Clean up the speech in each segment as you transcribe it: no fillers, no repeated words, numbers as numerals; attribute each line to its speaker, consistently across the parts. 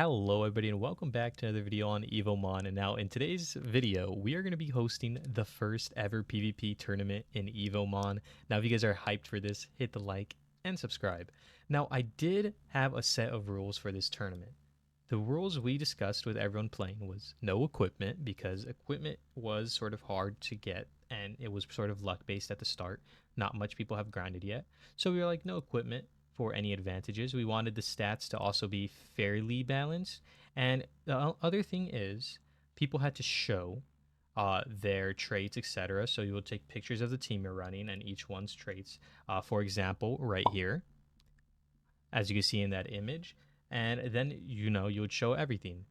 Speaker 1: Hello everybody and welcome back to another video on Evomon. And now in today's video, we are going to be hosting the first ever PvP tournament in Evomon. Now if you guys are hyped for this, hit the like and subscribe. Now I did have a set of rules for this tournament. The rules we discussed with everyone playing was no equipment, because equipment was sort of hard to get and it was sort of luck based at the start. Not much people have grinded yet. So we were like, no equipment for any advantages. We wanted the stats to also be fairly balanced. And the other thing is, people had to show their traits, etc. So you will take pictures of the team you're running and each one's traits. For example, right here, as you can see in that image. And then, you would show everything.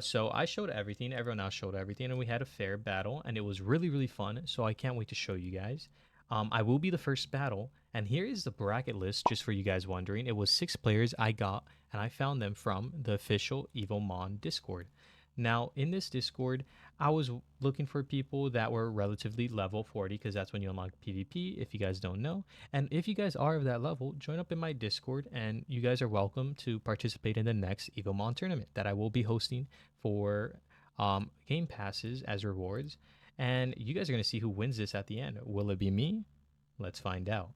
Speaker 1: So I showed everything, everyone else showed everything, and we had a fair battle, and it was really, really fun. So I can't wait to show you guys. I will be the first battle, and here is the bracket list, just for you guys wondering. It was 6 players I got, and I found them from the official Evomon Discord. Now, in this Discord, I was looking for people that were relatively level 40, because that's when you unlock PvP, if you guys don't know. And if you guys are of that level, join up in my Discord, and you guys are welcome to participate in the next Evomon tournament that I will be hosting for game passes as rewards. And you guys are going to see who wins this at the end. Will it be me? Let's find out.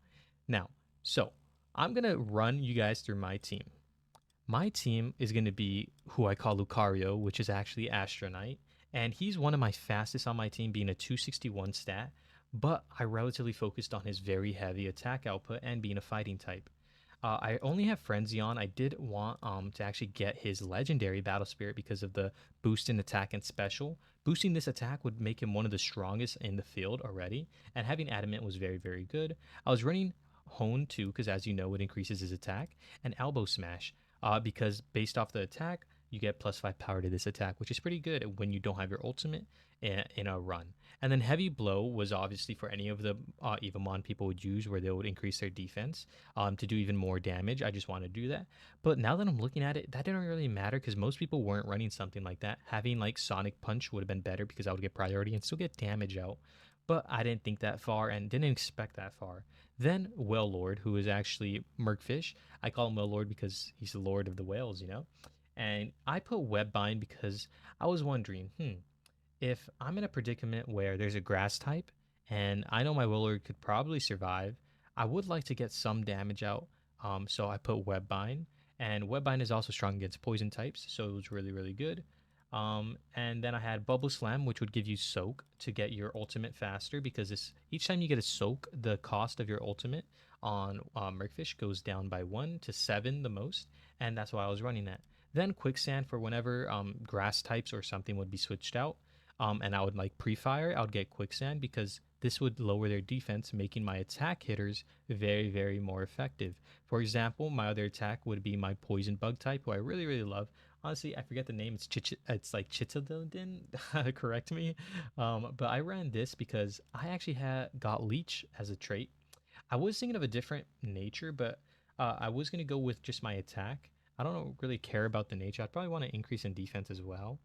Speaker 1: Now, so I'm going to run you guys through my team. My team is going to be who I call Lucario, which is actually Astronite. And he's one of my fastest on my team, being a 261 stat. But I relatively focused on his very heavy attack output and being a fighting type. I only have Frenzy on. I did want to actually get his legendary Battle Spirit because of the boost in attack and special. Boosting this attack would make him one of the strongest in the field already, and having Adamant was very, very good. I was running Hone too, because as you know, it increases his attack, and Elbow Smash, because based off the attack, you get +5 power to this attack, which is pretty good when you don't have your ultimate in a run. And then Heavy Blow was obviously for any of the Evomon people would use, where they would increase their defense to do even more damage. I just want to do that. But now that I'm looking at it, that didn't really matter, because most people weren't running something like that. Having like Sonic Punch would have been better, because I would get priority and still get damage out. But I didn't think that far and didn't expect that far. Then Whale Lord, who is actually Mercfish. I call him Whale Lord because he's the lord of the whales, And I put Webbind because I was wondering, if I'm in a predicament where there's a grass type and I know my Willard could probably survive, I would like to get some damage out. So I put Webbind, and Webbind is also strong against poison types, so it was really, really good. And then I had Bubble Slam, which would give you Soak to get your ultimate faster, because each time you get a Soak, the cost of your ultimate on Mercfish goes down by 1 to 7 the most, and that's why I was running that. Then Quicksand for whenever grass types or something would be switched out, and I would like pre-fire, I would get Quicksand, because this would lower their defense, making my attack hitters very, very more effective. For example, my other attack would be my Poison Bug type, who I really, really love. Honestly, I forget the name. It's like Chitodin. Correct me. But I ran this because I actually got Leech as a trait. I was thinking of a different nature, but I was gonna go with just my attack. I don't really care about the nature. I'd probably want to increase in defense as well.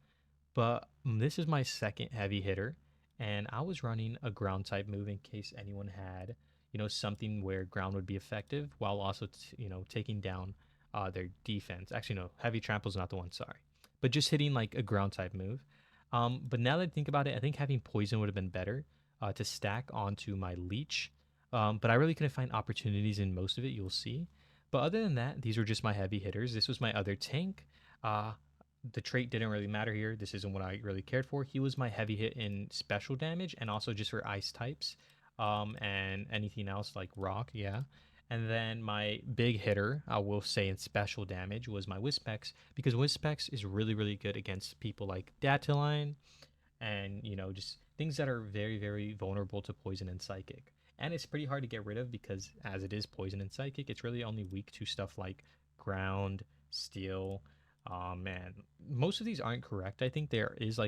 Speaker 1: But this is my second heavy hitter, and I was running a ground type move in case anyone had, something where ground would be effective while also, taking down their defense. Actually, no, heavy trample's not the one, sorry. But just hitting like a ground type move. But now that I think about it, I think having poison would have been better to stack onto my leech. But I really couldn't find opportunities in most of it, you'll see. But other than that, these were just my heavy hitters. This was my other tank. The trait didn't really matter here. This isn't what I really cared for. He was my heavy hit in special damage and also just for ice types, and anything else like rock, yeah. And then my big hitter, I will say in special damage, was my Wispex, because Wispex is really, really good against people like Datiline and, just things that are very, very vulnerable to poison and psychic. And it's pretty hard to get rid of, because as it is poison and psychic, it's really only weak to stuff like ground, steel. Man, most of these aren't correct. I think there is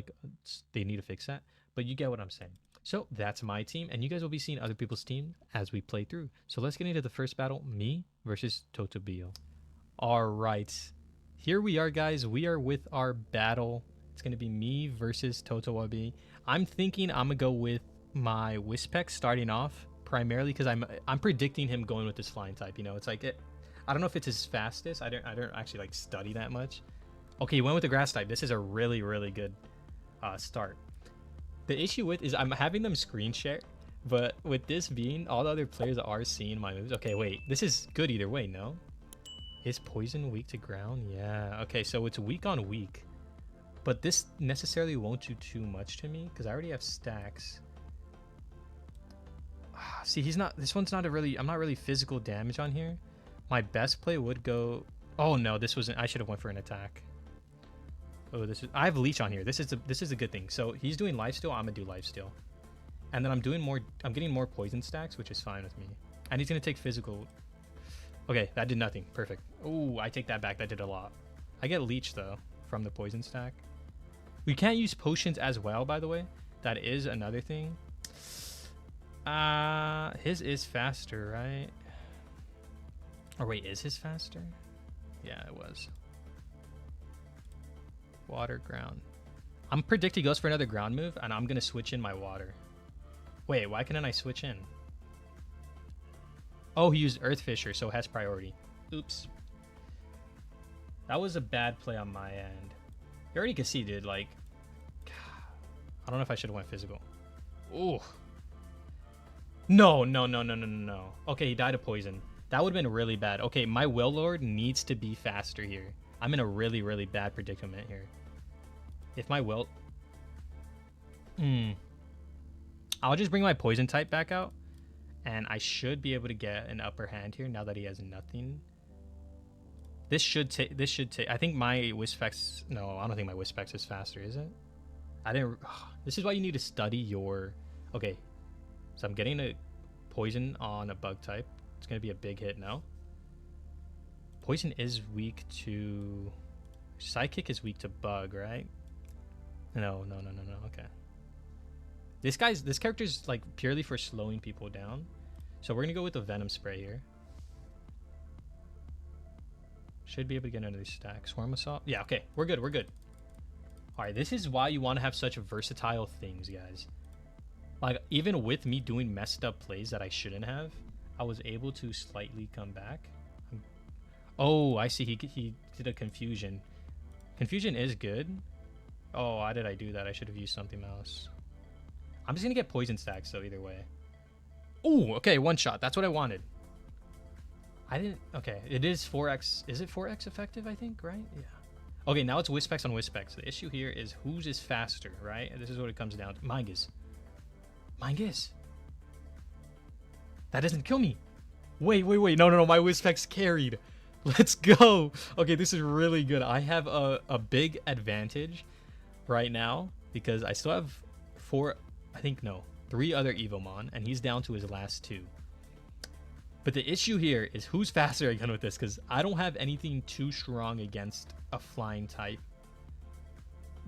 Speaker 1: they need to fix that, but you get what I'm saying. So that's my team, and you guys will be seeing other people's team as we play through. So let's get into the first battle, me versus Toto. All right, here we are, guys. We are with our battle. It's going to be me versus Toto. I'm thinking I'm going to go with my Wispex starting off, primarily because I'm predicting him going with this flying type. It's like I don't know if it's his fastest. I don't actually like study that much. Okay, he went with the grass type. This is a really, really good start. The issue with is I'm having them screen share, but with this being, all the other players are seeing my moves. Okay, wait. This is good either way, no? Is poison weak to ground? Yeah. Okay, so it's weak on weak. But this necessarily won't do too much to me because I already have stacks. See, he's not... This one's not a really... I'm not really physical damage on here. My best play would go... Oh, no. This wasn't... I should have went for an attack. Oh, this is... I have leech on here. This is a good thing. So he's doing lifesteal. I'm going to do lifesteal. And then I'm doing more... I'm getting more poison stacks, which is fine with me. And he's going to take physical... Okay, that did nothing. Perfect. Oh, I take that back. That did a lot. I get leech, though, from the poison stack. We can't use potions as well, by the way. That is another thing. His is faster, right? Or wait, is his faster? Yeah, it was. Water, ground. I'm predicting he goes for another ground move, and I'm going to switch in my water. Wait, why couldn't I switch in? Oh, he used Earth Fisher, so it has priority. Oops. That was a bad play on my end. You already can see, dude, like... I don't know if I should have went physical. Ooh. No. Okay, he died of poison. That would have been really bad. Okay, my Will Lord needs to be faster here. I'm in a really, really bad predicament here. If my Will... I'll just bring my poison type back out. And I should be able to get an upper hand here now that he has nothing. This should take... I think my Wispex... No, I don't think my Wispex is faster, is it? I didn't... This is why you need to study your... Okay. So I'm getting a poison on a bug type. It's going to be a big hit now. Poison is weak to... Psychic is weak to bug, right? No. Okay. This character's like purely for slowing people down. So we're going to go with the Venom Spray here. Should be able to get another stack. Swarm Assault. Yeah, okay. We're good. Alright, this is why you want to have such versatile things, guys. Like, even with me doing messed up plays that I shouldn't have, I was able to slightly come back. Oh, I see. He did a Confusion. Confusion is good. Oh, why did I do that? I should have used something else. I'm just going to get poison stacks, though, either way. Oh, okay. One shot. That's what I wanted. I didn't... Okay, it is 4x... Is it 4x effective, I think, right? Yeah. Okay, now it's Wispex on Wispex. The issue here is whose is faster, right? And this is what it comes down to. Mingus. That doesn't kill me. Wait. No. My Wispex carried. Let's go. Okay, this is really good. I have a big advantage right now because I still have 3 other Evomon, and he's down to his last 2. But the issue here is who's faster again with this, because I don't have anything too strong against a flying type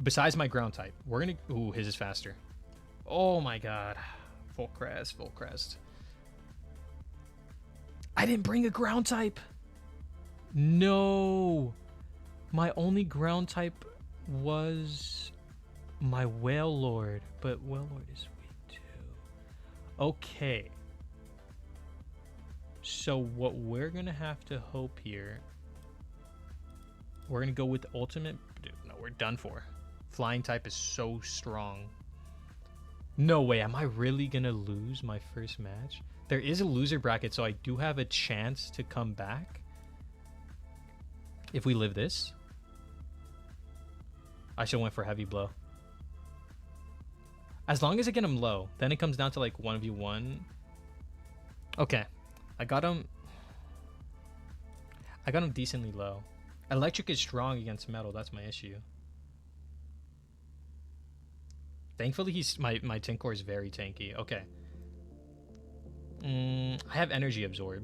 Speaker 1: besides my ground type. We're gonna... Ooh, his is faster. Oh my god. Full crest. I didn't bring a ground type. No. My only ground type was my Whale Lord, but Whale Lord is weak too. Okay. So what we're going to have to hope here, we're going to go with the ultimate. Dude, no, we're done for. Flying type is so strong. No way. Am I really going to lose my first match? There is a loser bracket, so I do have a chance to come back. If we live this. I should have went for heavy blow. As long as I get him low, then it comes down to like 1v1. Okay. I got him decently low. Electric is strong against metal. That's my issue. Thankfully, my Tinkor is very tanky. Okay. I have energy absorb.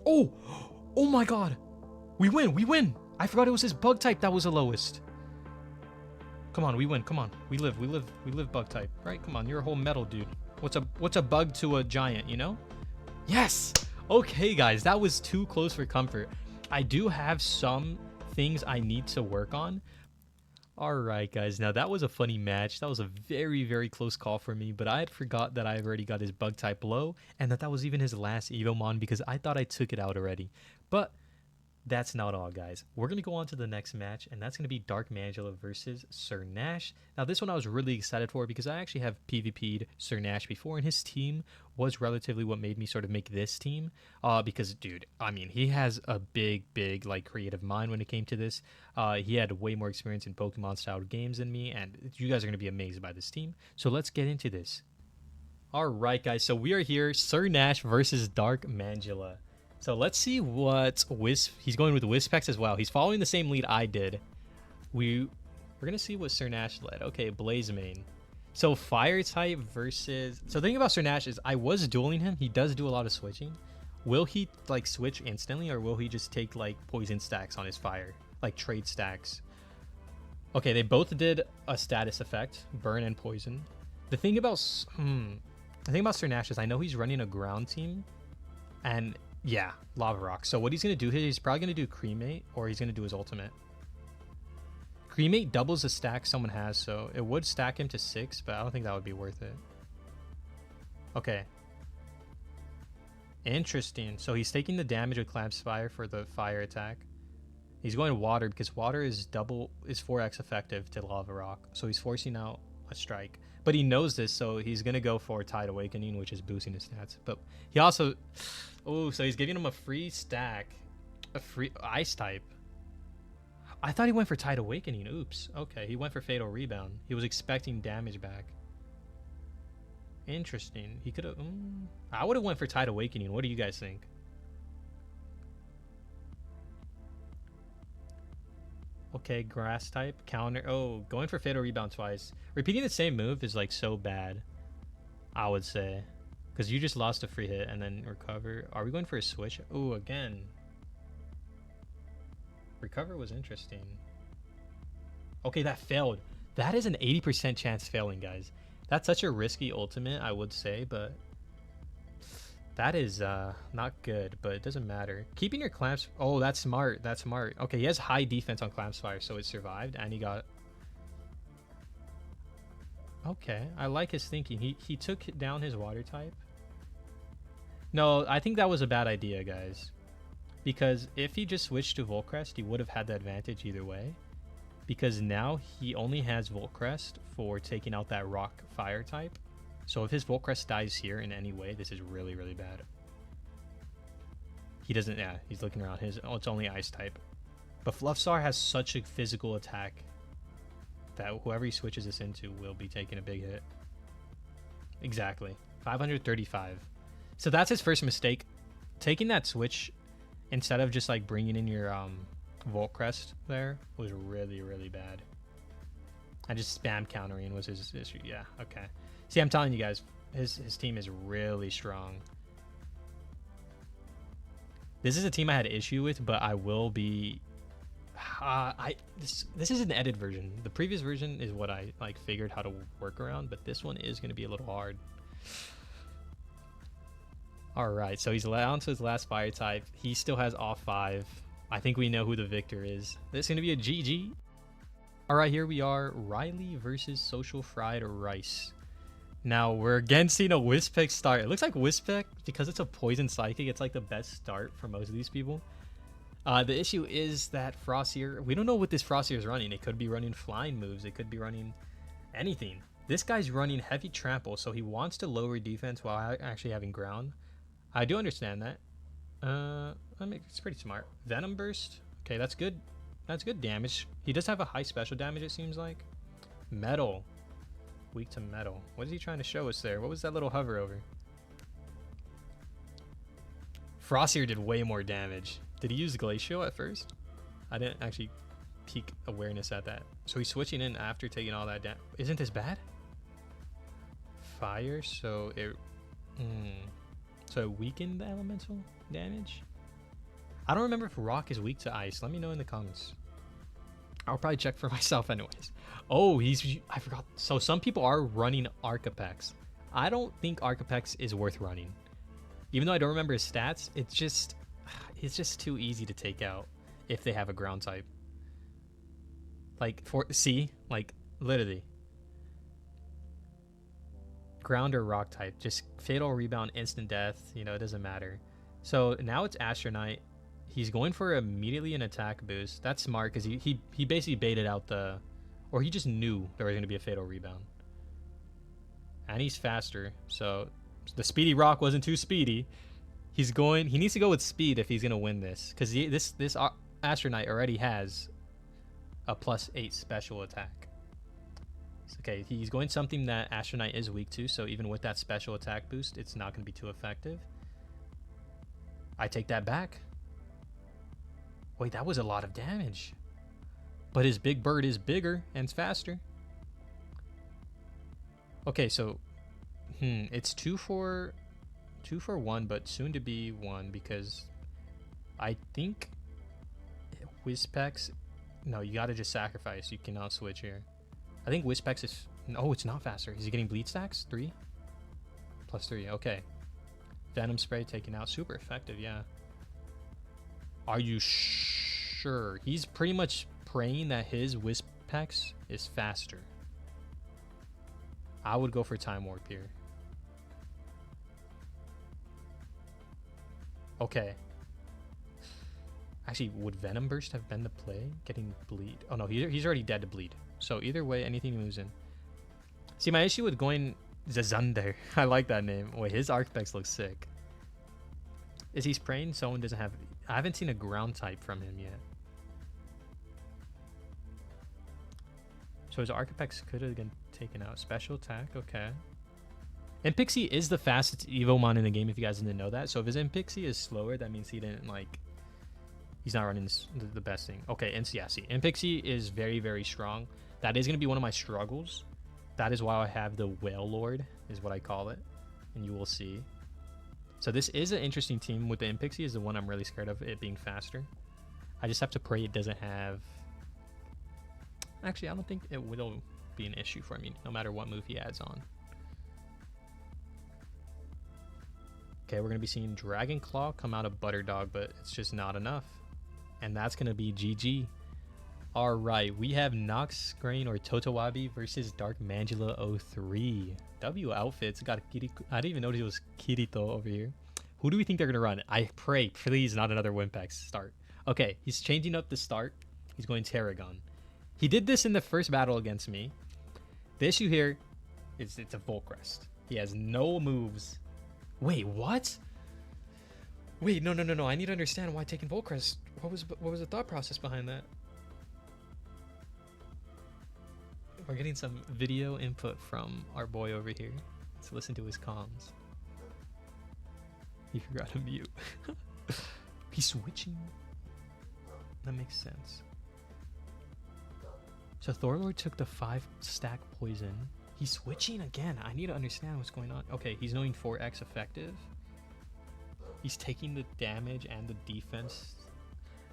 Speaker 1: Oh my god. We win. I forgot it was his bug type that was the lowest. Come on, we win. Come on. We live bug type. Right? Come on, you're a whole metal dude. What's a bug to a giant, you know? Yes! Okay, guys, that was too close for comfort. I do have some things I need to work on. Alright, guys, now that was a funny match. That was a very, very close call for me, but I had forgot that I already got his bug type low, and that was even his last Evomon because I thought I took it out already. But That's not all, guys. We're going to go on to the next match, and that's going to be Dark Mangela versus Sir Nash. Now, this one I was really excited for because I actually have PvP'd Sir Nash before, and his team was relatively what made me sort of make this team. Because, dude, I mean, he has a big, like, creative mind when it came to this. He had way more experience in Pokemon-style games than me, and you guys are going to be amazed by this team. So let's get into this. All right, guys. So we are here, Sir Nash versus Dark Mangela. So let's see what he's going with Wispex as well. He's following the same lead I did. We're gonna see what Sir Nash led. Okay, Blaze Main. So fire type versus. So the thing about Sir Nash is I was dueling him. He does do a lot of switching. Will he like switch instantly, or will he just take like poison stacks on his fire, like trade stacks? Okay, they both did a status effect, burn and poison. The thing about Sir Nash is I know he's running a ground team, and yeah, Lava Rock. So what he's going to do here, he's probably going to do Cremate, or he's going to do his ultimate. Cremate doubles the stack someone has, so it would stack him to 6, but I don't think that would be worth it. Okay. Interesting. So he's taking the damage with Clamp Fire for the fire attack. He's going to Water because Water is 4x effective to Lava Rock. So he's forcing out a strike. But he knows this, so he's going to go for Tide Awakening, which is boosting his stats. But he also... Oh, so he's giving him a free stack. A free Ice type. I thought he went for Tide Awakening. Oops. Okay, he went for Fatal Rebound. He was expecting damage back. Interesting. He could have... I would have went for Tide Awakening. What do you guys think? Okay, Grass type. Counter. Oh, going for Fatal Rebound twice. Repeating the same move is like so bad, I would say. Because you just lost a free hit and then recover. Are we going for a switch? Oh, again. Recover was interesting. Okay, that failed. That is an 80% chance failing, guys. That's such a risky ultimate, I would say, but that is not good, but it doesn't matter. Keeping your clamps... Oh, that's smart. That's smart. Okay, he has high defense on Clamps Fire, so it survived, and he got... Okay, I like his thinking. He took down his water type. No, I think that was a bad idea, guys. Because if he just switched to Volcrest, he would have had the advantage either way. Because now he only has Volcrest for taking out that rock fire type. So if his Volcrest dies here in any way, this is really, really bad. He doesn't... Yeah, he's looking around. It's only ice type. But Fluffstar has such a physical attack that whoever he switches this into will be taking a big hit. Exactly. 535. So that's his first mistake. Taking that switch instead of just like bringing in your Volcrest there was really, really bad. And just spam countering was his issue. Yeah, okay. See, I'm telling you guys, his team is really strong. This is a team I had issue with, but I will be... This is an edit version. The previous version is what I like figured how to work around, but this one is going to be a little hard. All right, so he's down to his last fire type. He still has off 5. I think we know who the victor is. This is going to be a GG. All right, here we are. Riley versus Social Fried Rice. Now, we're again seeing a Wispeck start. It looks like Wispeck, because it's a Poison Psychic, it's like the best start for most of these people. The issue is that Frostier, we don't know what this Frostier is running. It could be running flying moves. It could be running anything. This guy's running heavy trample, so he wants to lower defense while actually having ground. I do understand that. I mean, it's pretty smart. Venom Burst. Okay, that's good. That's good damage. He does have a high special damage, it seems like. Metal. Weak to metal. What is he trying to show us there? What was that little hover over? Frostier did way more damage. Did he use Glacial at first? I didn't actually peek awareness at that. So he's switching in after taking all that damage. Isn't this bad? Fire, so it... So it weakened the elemental damage? I don't remember if rock is weak to ice. Let me know in the comments. I'll probably check for myself anyways. Oh, I forgot. So some people are running Arcapex. I don't think Arcapex is worth running. Even though I don't remember his stats, it's just too easy to take out if they have a ground type. Like, like, literally. Ground or rock type. Just Fatal Rebound, instant death. You know, it doesn't matter. So now it's Astronite. He's going for immediately an attack boost. That's smart because he basically baited out the, or he just knew there was going to be a fatal rebound. And he's faster, so the speedy rock wasn't too speedy. He needs to go with speed if he's going to win this, because this Astronaut already has a +8 special attack. Okay, he's going something that Astronaut is weak to, so even with that special attack boost, it's not going to be too effective. I take that back. Wait, that was a lot of damage. But his big bird is bigger and faster. Okay, so it's 2 for 1, but soon to be 1, because I think Whispex. No, you gotta just sacrifice. You cannot switch here. I think Whispex is. No, it's not faster. Is he getting bleed stacks? 3 +3. Okay. Venom spray taken out. Super effective. Yeah. Are you sure? He's pretty much praying that his Whispex is faster. I would go for Time Warp here. Okay. Actually, would Venom Burst have been the play? Getting bleed. Oh no, he's already dead to bleed. So either way, anything he moves in. See, my issue with going Zazunder. I like that name. Wait, his Archpex looks sick. Is he spraying? Someone doesn't have. I haven't seen a ground type from him yet. So his Archpex could have been taken out. Special attack, okay. Impixie is the fastest Evomon in the game, if you guys didn't know that. So if his Impixie is slower, that means he didn't, like, he's not running the best thing. Okay, and yeah, see, Impixie is very, very strong. That is going to be one of my struggles. That is why I have the Whale Lord, is what I call it. And you will see. So this is an interesting team. With the Impixie is the one I'm really scared of, it being faster. I just have to pray it doesn't have... Actually, I don't think it will be an issue for me, no matter what move he adds on. Okay, we're going to be seeing Dragon Claw come out of Butterdog, but it's just not enough. And that's going to be GG. Alright, we have Nox Grain or Totowabi versus Dark Mangela 03. W outfits. Got a Kiriko. I didn't even notice it was Kirito over here. Who do we think they're going to run? I pray, please, not another Wimpex start. Okay, he's changing up the start. He's going Terragon. He did this in the first battle against me. The issue here is it's a Volcrest. He has no moves. Wait, what? Wait, no. I need to understand why taking Volcrest. What was the thought process behind that? We're getting some video input from our boy over here. Let's listen to his comms. He forgot to mute. He's switching. That makes sense. So Thorlord took the 5-stack poison. He's switching again. I need to understand what's going on. Okay, he's knowing 4x effective. He's taking the damage and the defense.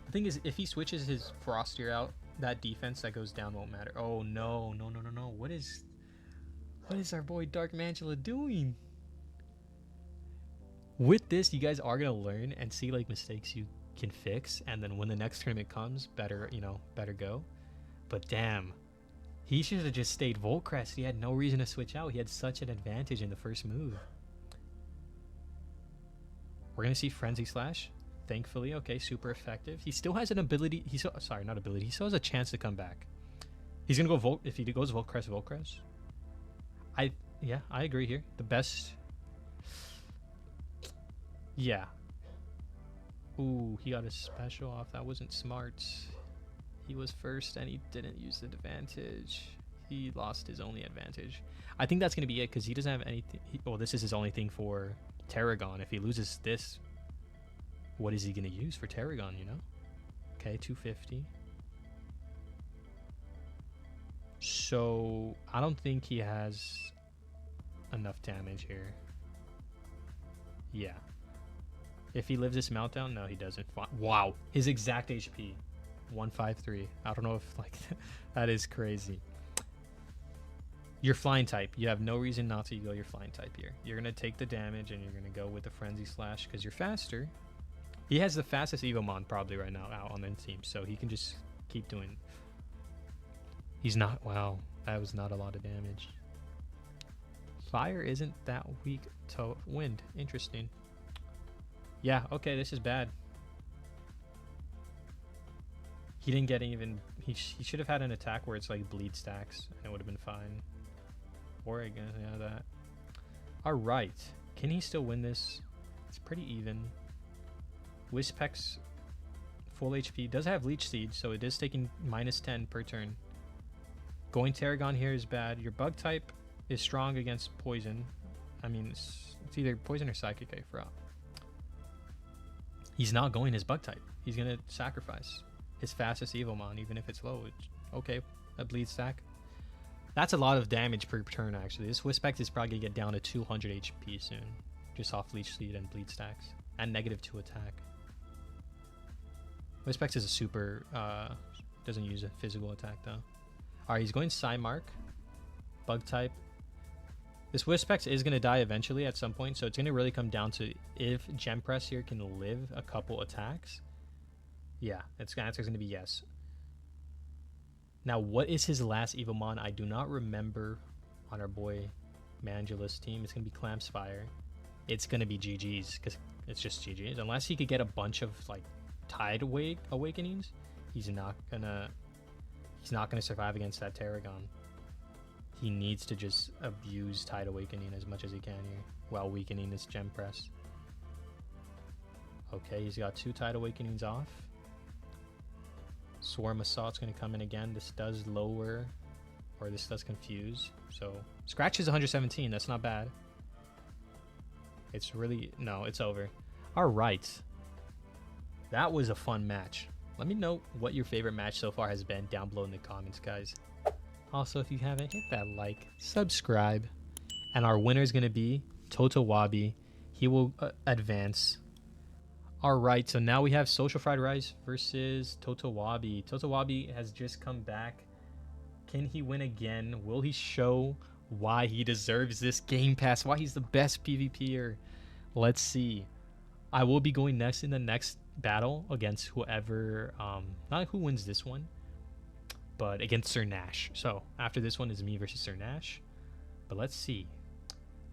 Speaker 1: The thing is, if he switches his Frostier out, that defense that goes down won't matter. Oh no. What is our boy Dark Mangela doing? With this, you guys are gonna learn and see like mistakes you can fix, and then when the next tournament comes, better go. But damn, he should have just stayed Volcrest. He had no reason to switch out. He had such an advantage in the first move. We're going to see Frenzy Slash. Thankfully, okay, super effective. He still has an ability. He still has a chance to come back. He's going to go if he goes Volcrest. I agree here. The best. Yeah. Ooh, he got a special off. That wasn't smart. He was first and he didn't use the advantage. He lost his only advantage. I think that's going to be it because he doesn't have anything. Well, this is his only thing for Terragon. If he loses this, what is he going to use for Terragon, you know? Okay, 250. So I don't think he has enough damage here. Yeah. If he lives this meltdown, no, he doesn't. Wow. His exact HP. 153. I don't know if like that is crazy. Your flying type. You have no reason not to go your flying type here. You're gonna take the damage and you're gonna go with the Frenzy Slash because you're faster. He has the fastest Evomon probably right now out on the team, so he can just keep doing. He's not. Wow, that was not a lot of damage. Fire isn't that weak to wind. Interesting. Yeah. Okay, this is bad. He didn't get even... He should have had an attack where it's like bleed stacks, and it would have been fine. Or again, yeah, that. Alright. Can he still win this? It's pretty even. Wispex, full HP. Does have Leech Seed, so it is taking -10 per turn. Going Tarragon here is bad. Your bug type is strong against poison. I mean, it's either poison or psychic, I forgot. He's not going his bug type. He's going to sacrifice his fastest Evomon, even if it's low. It's okay, a bleed stack. That's a lot of damage per turn, actually. This Wispex is probably going to get down to 200 HP soon, just off Leech Seed and bleed stacks, and -2 attack. Wispex is a super, doesn't use a physical attack, though. Alright, he's going Psymark, bug type. This Wispex is going to die eventually at some point, so it's going to really come down to if Gem Press here can live a couple attacks. Yeah, its answer is going to be yes. Now, what is his last Evomon? I do not remember on our boy Mangela's team. It's going to be Clampspire. It's going to be GG's, because it's just GG's. Unless he could get a bunch of, like, Tide Awakenings, he's not going to survive against that Tarragon. He needs to just abuse Tide Awakening as much as he can here while weakening his Gem Press. Okay, he's got 2 Tide Awakenings off. Swarm Assault's going to come in again. This does lower, or this does confuse. So, Scratch is 117. That's not bad. It's really... No, it's over. Alright. That was a fun match. Let me know what your favorite match so far has been down below in the comments, guys. Also, if you haven't, hit that like, subscribe. And our winner is going to be Toto. He will advance. Alright, so now we have Social Fried Rice versus Toto. Toto has just come back. Can he win again? Will he show why he deserves this Game Pass? Why he's the best PvPer? Let's see. I will be going next in the next battle against whoever, not who wins this one, but against Sir Nash. So after this one is me versus Sir Nash. But let's see.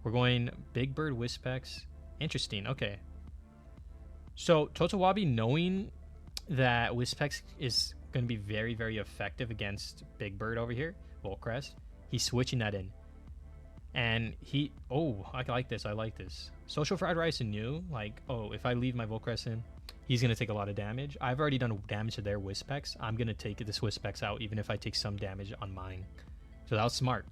Speaker 1: We're going Big Bird Wispex. Interesting. Okay. So Toto, knowing that Wispex is going to be very, very effective against Big Bird over here, Volcrest, he's switching that in. And he... Oh, I like this. I like this. Social Fried Rice knew, like, oh, if I leave my Volcrest in, he's going to take a lot of damage. I've already done damage to their Wispex. I'm going to take this Wispex out, even if I take some damage on mine. So that was smart.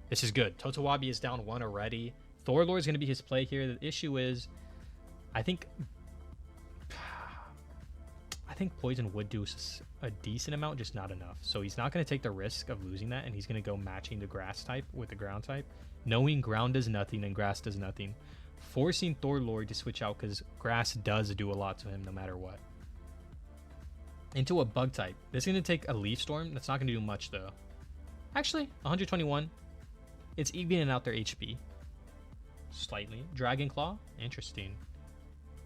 Speaker 1: This is good. Toto is down 1 already. Thorlord is going to be his play here. The issue is, I think Poison would do a decent amount, just not enough. So he's not going to take the risk of losing that, and he's going to go matching the Grass type with the Ground type, knowing Ground does nothing and Grass does nothing. Forcing Thorlord to switch out because Grass does do a lot to him no matter what. Into a Bug type. This is going to take a Leaf Storm. That's not going to do much, though. Actually, 121. It's evening out their HP. Slightly. Dragon Claw. Interesting.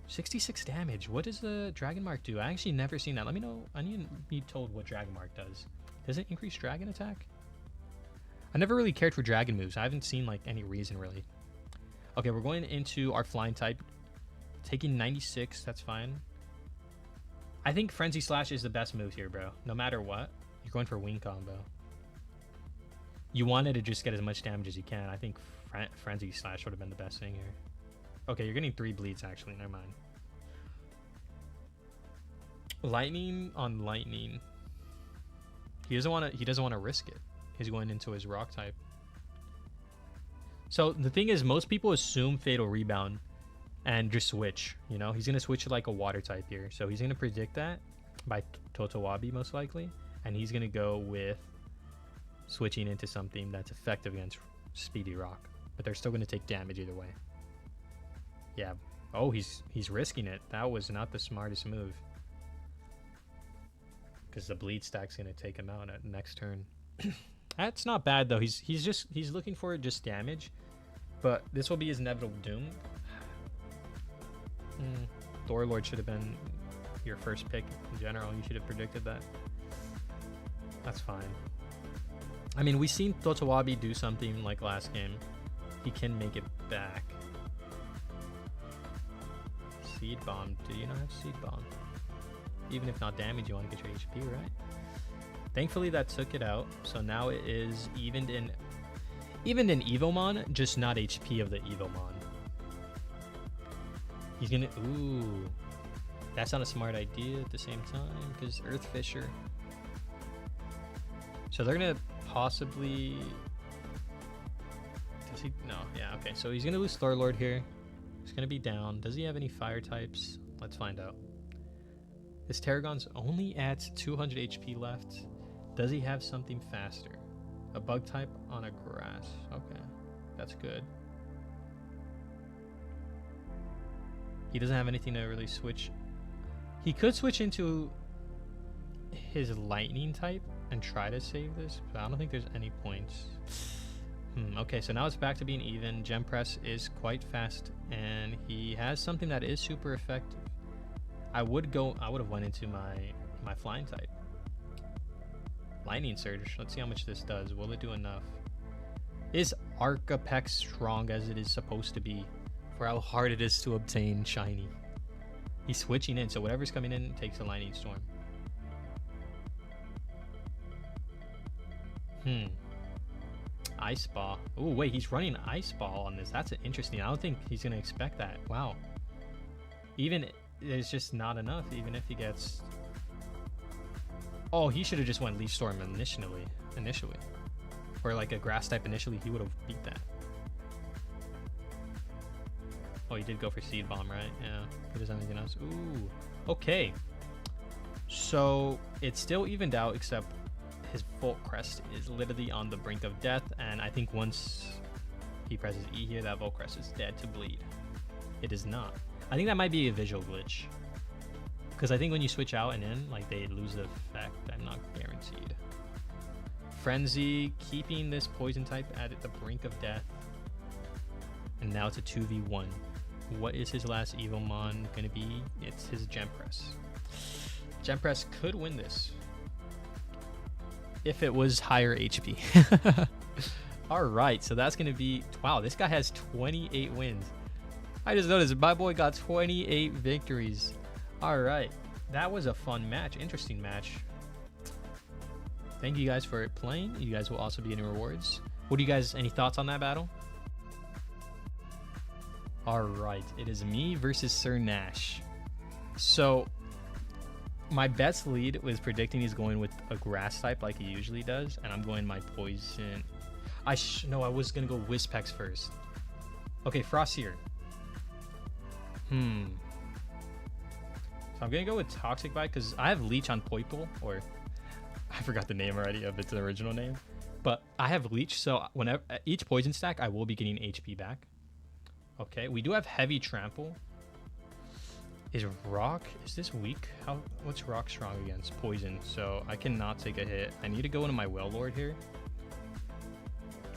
Speaker 1: 66 damage. What does the Dragon Mark do? I actually never seen that. Let me know. I need to be told what Dragon Mark does. Does it increase Dragon attack? I never really cared for Dragon moves. I haven't seen like any reason really. Okay, we're going into our Flying type. Taking 96. That's fine. I think Frenzy Slash is the best move here, bro. No matter what. You're going for Wing Combo. You wanted to just get as much damage as you can. I think Frenzy Slash would have been the best thing here. Okay, you're getting 3 bleeds actually. Never mind. Lightning on Lightning. He doesn't want to risk it. He's going into his Rock type. So the thing is, most people assume Fatal Rebound and just switch. You know, he's gonna switch to like a Water type here. So he's gonna predict that by Toto most likely, and he's gonna go with switching into something that's effective against Speedy Rock. But they're still gonna take damage either way. Yeah. Oh, he's risking it. That was not the smartest move. Because the bleed stack's gonna take him out at next turn. That's not bad though. He's looking for just damage. But this will be his inevitable doom. Thorlord should have been your first pick in general. You should have predicted that. That's fine. I mean, we've seen Toto do something like last game. He can make it back. Seed Bomb. Do you not have Seed Bomb? Even if not damage, you want to get your HP, right? Thankfully, that took it out. So now it is evened in Evomon, just not HP of the Evomon. He's gonna... Ooh. That's not a smart idea at the same time, because Earth Fisher. So they're gonna possibly... Does he... No, yeah, okay. So he's gonna lose Starlord here. He's gonna be down. Does he have any fire types? Let's find out. His Terragon's only at 200 HP left. Does he have something faster? A bug type on a grass. Okay, that's good. He doesn't have anything to really switch. He could switch into his lightning type and try to save this, but I don't think there's any points. Okay, so now it's back to being even. Gem Press is quite fast, and he has something that is super effective. I would have went into my flying type. Lightning Surge. Let's see how much this does. Will it do enough? Is Arcapex strong as it is supposed to be for how hard it is to obtain shiny? He's switching in, so whatever's coming in takes a Lightning Storm. Ice Ball. Oh wait, he's running Ice Ball on this. That's interesting. I don't think he's gonna expect that. Wow. Even there's just not enough. Even if he gets... Oh, he should have just went Leaf Storm initially. Or like a grass type initially, he would have beat that. Oh, he did go for Seed Bomb, right? Yeah. He doesn't have anything else. Ooh. Okay. So it's still evened out, except his Volt Crest is literally on the brink of death, and I think once he presses E here, that Volt Crest is dead to bleed. It is not. I think that might be a visual glitch, because I think when you switch out and in, like, they lose the effect. I'm not guaranteed. Frenzy, keeping this poison type at the brink of death, and now it's a 2v1. What is his last Evomon gonna be? It's his Gem Press. Gem Press could win this if it was higher HP. All right, so that's gonna be... Wow, this guy has 28 wins. I just noticed my boy got 28 victories. All right, that was a fun match, interesting match. Thank you guys for playing. You guys will also be getting rewards. What do you guys, any thoughts on that battle? All right, it is me versus Sir Nash. So my best lead was predicting he's going with a grass type like he usually does, and I'm going my poison. No, I was gonna go Wispex first. Okay, Frostier. So I'm gonna go with Toxic Bite because I have Leech on Poipole, or I forgot the name already of its original name, but I have Leech, so whenever each poison stack, I will be getting HP back. Okay, we do have Heavy Trample. Is this weak? What's Rock strong against? Poison, so I cannot take a hit. I need to go into my Wailord here.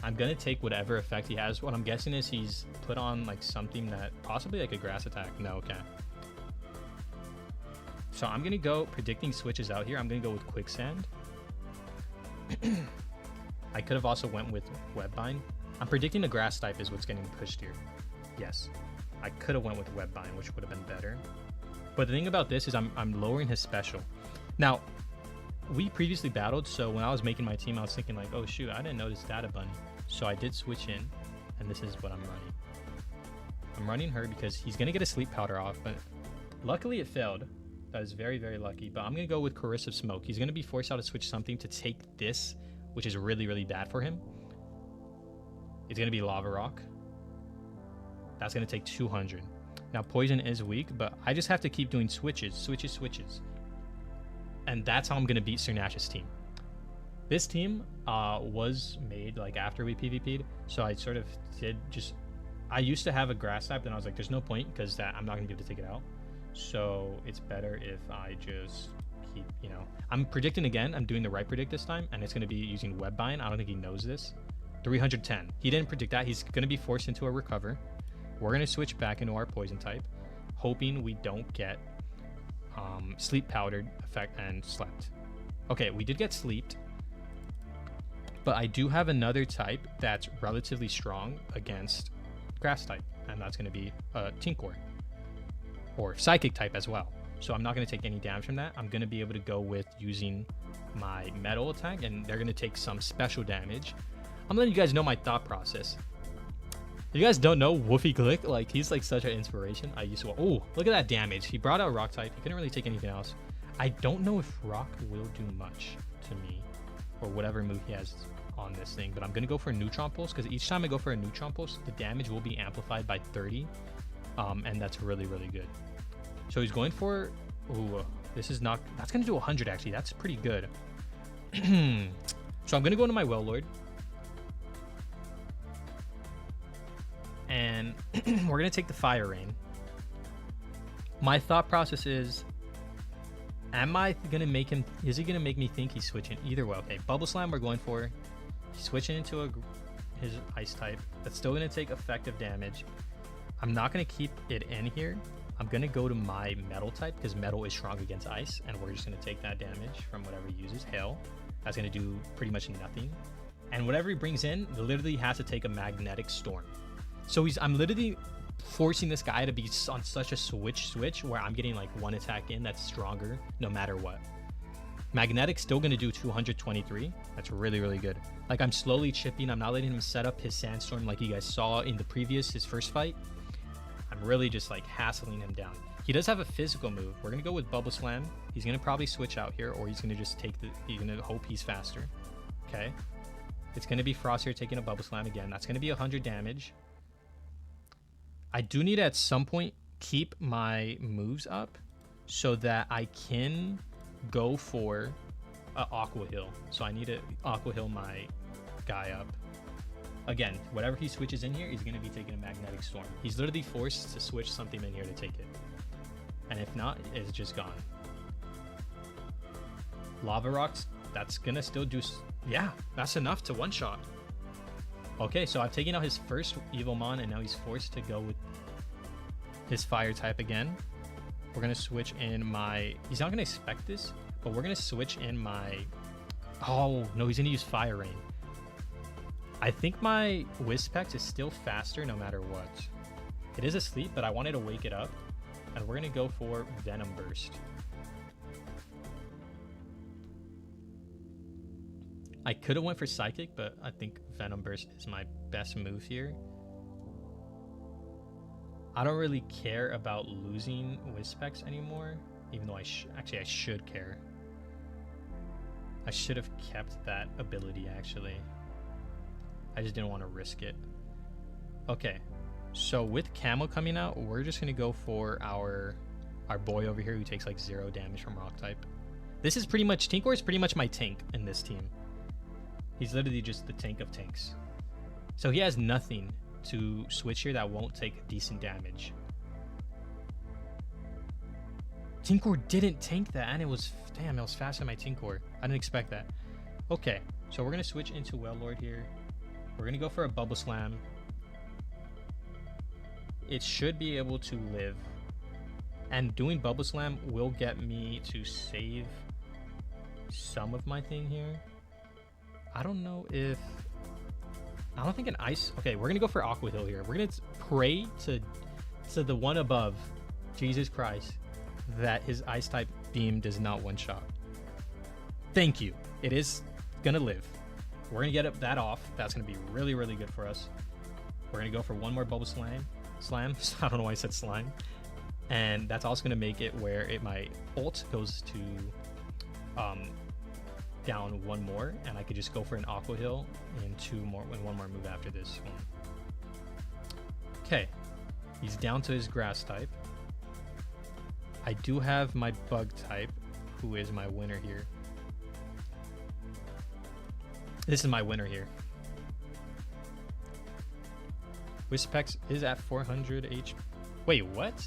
Speaker 1: I'm gonna take whatever effect he has. What I'm guessing is he's put on like something that possibly like a grass attack. No, okay. So I'm gonna go predicting switches out here. I'm gonna go with Quicksand. I could have also went with Webbind. I'm predicting the grass type is what's getting pushed here. Yes, I could have went with Webbind, which would have been better. But the thing about this is I'm lowering his special. Now, we previously battled, so when I was making my team, I was thinking like, oh shoot, I didn't notice Data Bunny. So I did switch in, and this is what I'm running. I'm running her because he's gonna get a Sleep Powder off, but luckily it failed. That is very, very lucky. But I'm gonna go with Corrosive Smoke. He's gonna be forced out to switch something to take this, which is really, really bad for him. It's gonna be Lava Rock. That's gonna take 200. Now Poison is weak, but I just have to keep doing switches. And that's how I'm gonna beat Sir Nash's team. This team was made like after we PvP'd, so I sort of did just... I used to have a grass type, then I was like, there's no point because I'm not gonna be able to take it out. So it's better if I just keep, you know... I'm predicting again. I'm doing the right predict this time, and it's gonna be using Webbind. I don't think he knows this. 310. He didn't predict that. He's gonna be forced into a recover. We're gonna switch back into our poison type, hoping we don't get sleep powdered effect and slept. Okay, we did get sleeped, but I do have another type that's relatively strong against grass type, and that's gonna be Tinkor, or psychic type as well. so I'm not going to take any damage from that. I'm going to be able to go with using my metal attack, and they're going to take some special damage. I'm letting you guys know my thought process. If you guys don't know Woofy Glick, like, he's like such an inspiration. I used to, oh, look at that damage. He brought out rock type. He couldn't really take anything else. I don't know if rock will do much to me, or whatever move he has on this thing, but I'm gonna go for a neutron pulse, because each time I go for a neutron pulse, the damage will be amplified by 30, and that's really, really good. So he's going for, ooh, this is not, that's gonna do 100 actually. That's pretty good. So I'm gonna go into my Well Lord, and we're gonna take the Fire Rain. My thought process is, am I gonna make him, is he gonna make me think he's switching? Either way. Okay, Bubble Slam we're going for. He's switching into his ice type. That's still gonna take effective damage. I'm not gonna keep it in here. I'm gonna go to my metal type, because metal is strong against ice, and we're just gonna take that damage from whatever he uses. Hail. That's gonna do pretty much nothing. And whatever he brings in, literally has to take a magnetic storm. So I'm literally forcing this guy to be on such a switch where I'm getting like one attack in that's stronger no matter what. Magnetic's still going to do 223. That's really, really good. Like, I'm slowly chipping. I'm not letting him set up his sandstorm like you guys saw in the his first fight. I'm really just like hassling him down. He does have a physical move. We're going to go with Bubble Slam. He's going to probably switch out here, or he's going to just take he's going to hope he's faster. Okay. It's going to be Frost here taking a Bubble Slam again. That's going to be 100 damage. I do need to, at some point, keep my moves up so that I can go for an Aqua Heal. So I need to Aqua Heal my guy up. Again, whatever he switches in here, he's going to be taking a Magnetic Storm. He's literally forced to switch something in here to take it. And if not, it's just gone. Lava Rocks, that's going to still do... Yeah, that's enough to one-shot. Okay, so I've taken out his first Evomon, and now he's forced to go with his fire type again. We're going to switch in my... He's not going to expect this, but we're going to switch in my... Oh, no, he's going to use Fire Rain. I think my Wispex is still faster no matter what. It is asleep, but I wanted to wake it up, and we're going to go for Venom Burst. I could have went for Psychic, but I think Venom Burst is my best move here. I don't really care about losing Wispex anymore, even though I should care. I should have kept that ability, actually. I just didn't want to risk it. Okay, so with Camo coming out, we're just going to go for our boy over here who takes like 0 damage from Rock type. This is pretty much... Tinkor is pretty much my tank in this team. He's literally just the tank of tanks. So he has nothing to switch here that won't take decent damage. Tinkor didn't tank that, and it was... Damn, it was faster than my Tinkor. I didn't expect that. Okay, so we're going to switch into Well Lord here. We're going to go for a Bubble Slam. It should be able to live. And doing Bubble Slam will get me to save some of my thing here. I don't know if... I don't think an ice... Okay, we're going to go for Aqua Heal here. We're going to pray to the one above, Jesus Christ, that his ice type beam does not one-shot. Thank you. It is going to live. We're going to get that off. That's going to be really, really good for us. We're going to go for one more Bubble Slam. I don't know why I said slime. And that's also going to make it where my ult goes to down one more, and I could just go for an Aqua Heal and one more move after this one. Okay, he's down to his grass type. I do have my bug type, who is my winner here. This is my winner here. Wispex is at 400 HP. Wait, what?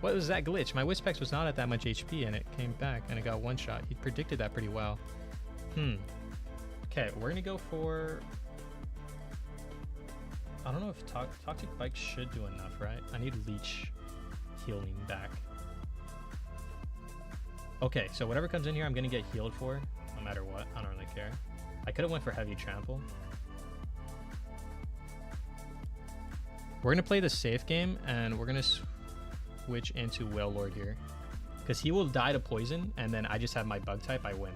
Speaker 1: What was that glitch? My Wispex was not at that much HP, and it came back, and it got one shot. He predicted that pretty well. Okay, we're gonna go for... I don't know if Toxic Bike should do enough, right? I need Leech healing back. Okay, so whatever comes in here, I'm gonna get healed for, no matter what. I don't really care. I could have went for Heavy Trample. We're gonna play the safe game, and we're gonna switch into Well Lord here. Because he will die to poison, and then I just have my bug type, I win.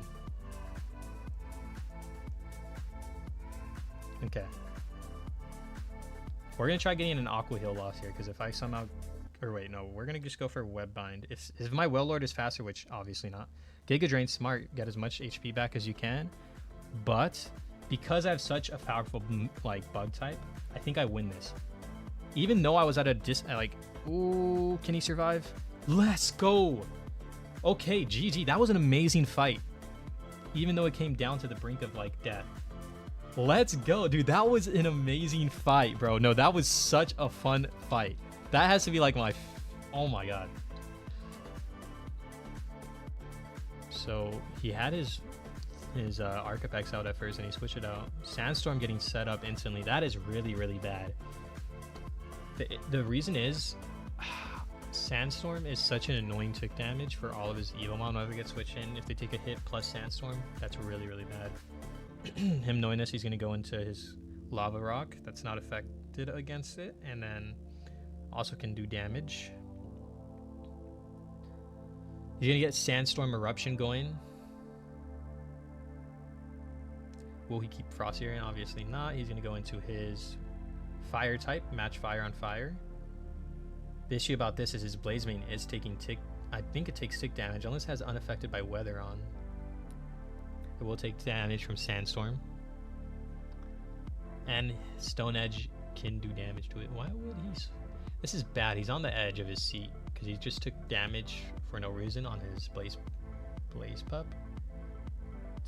Speaker 1: Okay. We're going to try getting an Aqua Heal loss here, because if I somehow... Or wait, no, we're going to just go for Web Bind. If my Well Lord is faster, which obviously not. Giga Drain, smart. Get as much HP back as you can. But because I have such a powerful like bug type, I think I win this. Even though I was at a like, ooh, can he survive? Let's go. Okay, GG. That was an amazing fight. Even though it came down to the brink of like death. Let's go, dude. That was an amazing fight, bro. No, that was such a fun fight. That has to be like my... Oh my god. So he had his Archapex out at first and he switched it out. Sandstorm getting set up instantly. That is really, really bad. The reason is Sandstorm is such an annoying tick damage for all of his Evomon whenever they get switched in. If they take a hit plus Sandstorm, that's really, really bad. Him knowing this, he's going to go into his Lava Rock. That's not affected against it. And then also can do damage. He's going to get Sandstorm Eruption going. Will he keep Frost Area? Obviously not. He's going to go into his Fire type, match Fire on Fire. The issue about this is his Blaze Mane is taking tick. I think it takes tick damage unless it has unaffected by weather on. It will take damage from Sandstorm. And Stone Edge can do damage to it. Why would he? This is bad. He's on the edge of his seat because he just took damage for no reason on his Blaze Pup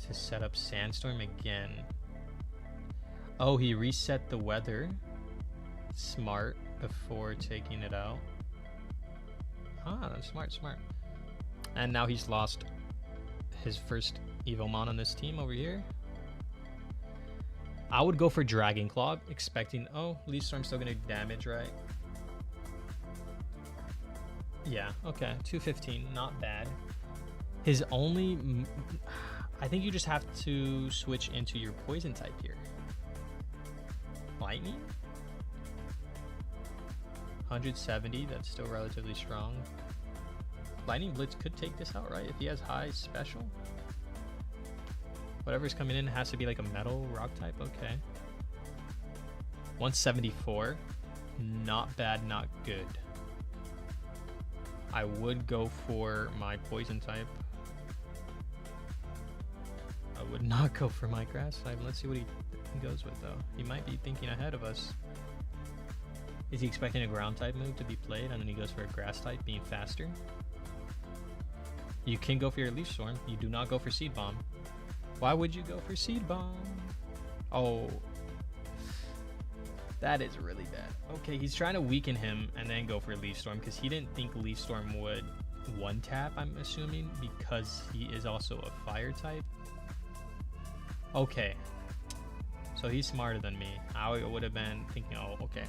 Speaker 1: to set up Sandstorm again. Oh, he reset the weather. Smart before taking it out. Ah, smart. And now he's lost his first Evomon on this team over here. I would go for Dragon Claw, expecting... Oh, Leaf Storm's still gonna do damage, right? Yeah, okay. 215, not bad. His only... I think you just have to switch into your Poison type here. Lightning? 170, that's still relatively strong. Lightning Blitz could take this out, right? If he has high special? Whatever's coming in has to be like a metal rock type. Okay. 174. Not bad, not good. I would go for my poison type. I would not go for my grass type. Let's see what he goes with though. He might be thinking ahead of us. Is he expecting a ground type move to be played and then he goes for a grass type being faster? You can go for your Leaf Storm. You do not go for Seed Bomb. Why would you go for Seed Bomb? Oh. That is really bad. Okay, he's trying to weaken him and then go for Leaf Storm because he didn't think Leaf Storm would one tap, I'm assuming, because he is also a fire type. Okay. So he's smarter than me. I would have been thinking, oh, okay.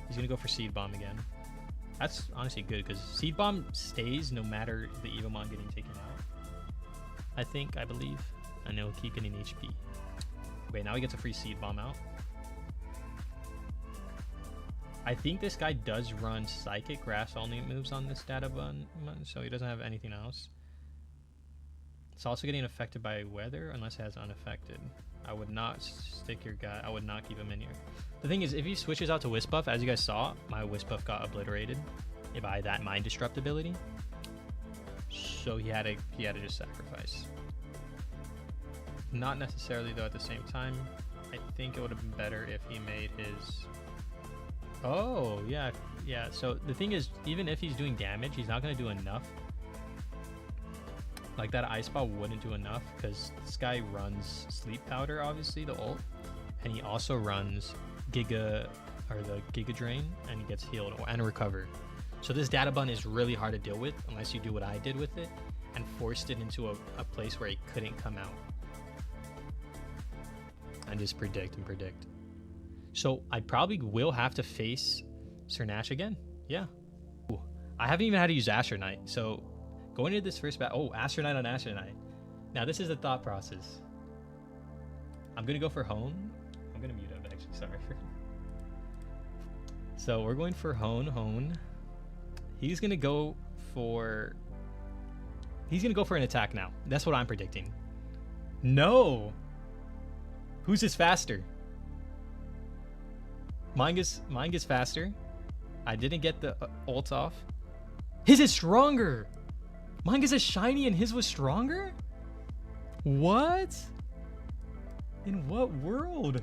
Speaker 1: He's going to go for Seed Bomb again. That's honestly good because Seed Bomb stays no matter the Evomon getting taken out. I believe. And it'll keep getting HP. Wait, now he gets a free Seed Bomb out. I think this guy does run Psychic Grass only moves on this data bun, so he doesn't have anything else. It's also getting affected by weather unless it has unaffected. I would not stick your guy. I would not keep him in here. The thing is, if he switches out to Wisp Buff, as you guys saw, my Wisp Buff got obliterated by that Mind Disrupt ability. So he had to just sacrifice. Not necessarily though at the same time. I think it would have been better if he made his... Oh, yeah. So the thing is, even if he's doing damage, he's not going to do enough. Like that Ice Ball wouldn't do enough because this guy runs Sleep Powder, obviously, the ult. And he also runs the Giga Drain, and he gets healed and recover. So this data bun is really hard to deal with unless you do what I did with it and forced it into a place where he couldn't come out. And just predict. So I probably will have to face Sir Nash again. Yeah. Ooh. I haven't even had to use Astronite. So going into this first battle, Astronite on Astronite. Now this is the thought process. I'm going to go for Hone. I'm going to mute up actually, sorry. So we're going for Hone. He's going to go for... He's going to go for an attack now. That's what I'm predicting. No! Who's his faster? Mine gets faster. I didn't get the ult off. His is stronger! Mine gets a shiny and his was stronger? What? In what world?